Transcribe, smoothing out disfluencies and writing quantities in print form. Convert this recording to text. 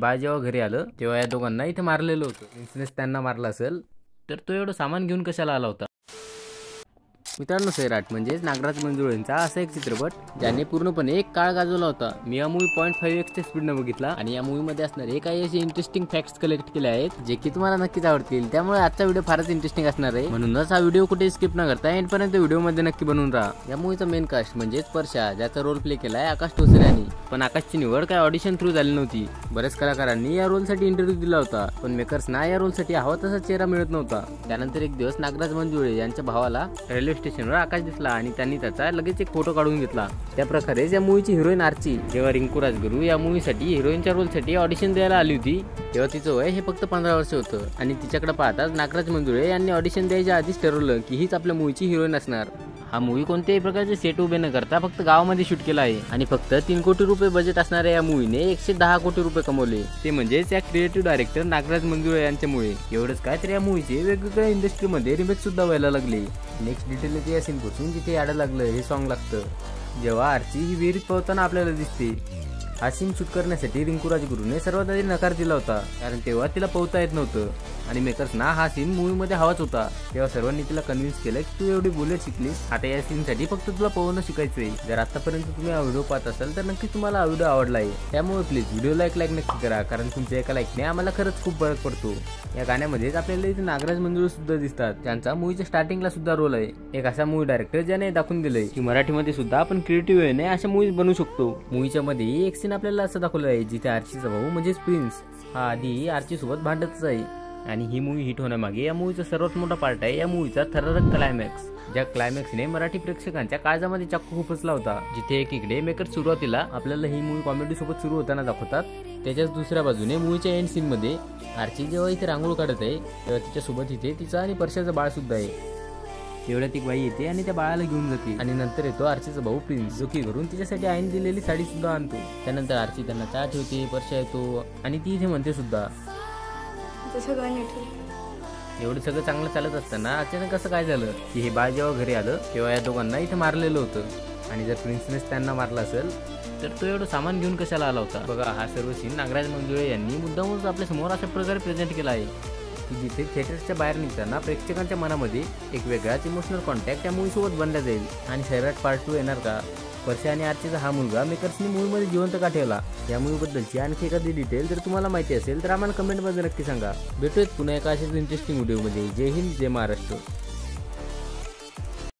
बाळ जेव्हा घरी आलं तेव्हा या दोघांना इथे मारलेलं होतं. प्रिन्सनेस त्यांना मारला असेल तर तो एवढं सामान घेऊन कशाला आला होता. मित्रांनो, सैराट म्हणजेच नागराज मंजुळेंचा असा एक चित्रपट ज्याने पूर्णपणे एक काळ गाजवला होता. मी या मूवी 0.5x च्या स्पीडने बघितला आणि या मूवीमध्ये असणारे काही असे इंटरेस्टिंग फॅक्ट्स कलेक्ट केले आहेत जे की तुम्हाला नक्कीच आवडतील. त्यामुळे आजचा व्हिडिओ फारच इंटरेस्टिंग असणार आहे, म्हणूनच हा व्हिडिओ कुठे स्किप न करता एंडपर्यंत व्हिडिओ मध्ये नक्की बनवून राहा. या मूवीचा मेन कास्ट म्हणजेच परशा, ज्याचा रोल प्ले केलाय आकाश टोसरे यांनी. पण आकाशची निवड काय ऑडिशन थ्रू झाली नव्हती. बऱ्याच कलाकारांनी या रोलसाठी इंटरव्ह्यू दिला होता, पण मेकर्सना या रोलसाठी हवा तसा चेहरा मिळत नव्हता. त्यानंतर एक दिवस नागराज मंजुळे यांच्या भावाला रेल्वे स्टेशनवर आकाश दिसला आणि त्यांनी त्याचा लगेच एक फोटो काढून घेतला. त्या प्रकारेच या मूवीची हिरोईन आर्ची जेव्हा रिंकू राजगुरू या मूवीसाठी हिरोईनच्या रोलसाठी ऑडिशन द्यायला आली होती तेव्हा तिचं वय हे फक्त 15 वर्ष होतं आणि तिच्याकडे पाहताच नागराज मंजुळे यांनी ऑडिशन द्यायच्या आधीच ठरवलं की हीच आपल्या मूवीची हिरोईन असणार. हा मूवी कोणत्याही प्रकारचे सेट उभे न करता फक्त गावामध्ये शूट केला आहे आणि फक्त 3 कोटी रुपये बजेट असणाऱ्या या मूवीने 110 कोटी रुपये कमवले. ते म्हणजेच या क्रिएटिव्ह डायरेक्टर नागराज मंजुळे यांच्यामुळे. एवढंच काय तर या मूवीचे वेगवेगळ्या इंडस्ट्रीमध्ये रिमेक सुद्धा व्हायला लागले. नेक्स्ट डिटेल येते या सीन पासून जिथे याडं लागलं हे सॉन्ग लागतं जेव्हा आर्ची ही विहिरीत पोहताना आपल्याला दिसते. हा सीन शूट करण्यासाठी रिंकू राजगुरूने सर्वात आधी नकार दिला होता, कारण तेव्हा तिला पोहता येत नव्हतं आणि मेकर्सना हा सीन मूवीमध्ये हवाच होता. तेव्हा सर्वांनी तिला कन्व्हिन्स केलं की तू एवढी बुलेट शिकलीस, आता या सीनसाठी फक्त तुला पोहणं शिकायचंय. जर आतापर्यंत तुम्ही हा व्हिडिओ पाहत असाल तर नक्कीच तुम्हाला हा व्हिडिओ आवडला आहे. त्यामुळे प्लीज व्हिडिओला एक लाईक नक्की करा, कारण तुमच्या एका लाईकने आम्हाला खरंच खूप फरक पडतो. या गाण्यामध्येच आपल्याला इथे नागराज मंजुळे सुद्धा दिसतात, त्यांचा मूवीच्या स्टार्टिंगला सुद्धा रोल आहे. एक असा मूवी डायरेक्टर ज्याने दाखवून दिलंय की मराठीमध्ये सुद्धा आपण क्रिएटिव्ह वेने अशा मूवीज बनवू शकतो. मूवीच्या मध्ये एक सीन आपल्याला असं दाखवलं आहे जिथे आर्चीचा भाऊ म्हणजेच प्रिन्स हा आधी आर्ची सोबत भांडतच आहे आणि ही मूवी हिट होण्यामागे या मूवीचा सर्वात मोठा पार्ट आहे या मूवीचा थरारक क्लायमॅक्स. ज्या क्लायमॅक्सने मराठी प्रेक्षकांच्या काळजामध्ये चाकू खुपसला होता. जिथे एकीकडे मेकर सुरुवातीला आपल्याला ही मूवी कॉमेडी सोबत सुरू होताना दाखवतात, त्याच्याच दुसऱ्या बाजूने मूवीच्या एंड सीन मध्ये आर्ची जेव्हा इथे रांगोळ काढत आहे तेव्हा तिच्यासोबत इथे तिचा आणि परशाचं बाळ सुद्धा आहे. तेवढ्यात एक बाई येते आणि त्या बाळाला घेऊन जाते आणि नंतर येतो आर्चीचा भाऊ प्रिन्स, जो की घरून तिच्यासाठी आईन दिलेली साडी सुद्धा आणतो. त्यानंतर आर्ची त्यांना चहा ठेवते, परशा येतो आणि ती इथे म्हणते सुद्धा. एवढं सगळं चांगलं चालत असताना अचानक कसं काय झालं की हे बाळ जेव्हा घरी आलं तेव्हा या दोघांना इथे मारलेलं होतं आणि जर प्रिन्सनेस त्यांना मारला असेल तर तो एवढं सामान घेऊन कशाला आला होता. बघा, हा सर्व सीन नागराज मंजुळे यांनी मुद्दामच आपल्या समोर अशा प्रकारे प्रेझेंट केला आहे की जिथे थिएटर्सच्या बाहेर निघताना प्रेक्षकांच्या मनामध्ये एक वेगळाच इमोशनल कॉन्टॅक्ट या मूवीसोबत बनला जाईल. आणि सैराट पार्ट 2 येणार का? परशा आणि आर्चीचा हा मुलगा मेकर्सनी मूवीमध्ये जिवंत का ठेवला? या मूवीबद्दलची आणखी एखादी डिटेल जर तुम्हाला माहिती असेल तर आम्हाला कमेंटमध्ये नक्की सांगा. भेटूयात पुन्हा एका अशाच इंटरेस्टिंग व्हिडिओमध्ये. जय हिंद, जय महाराष्ट्र.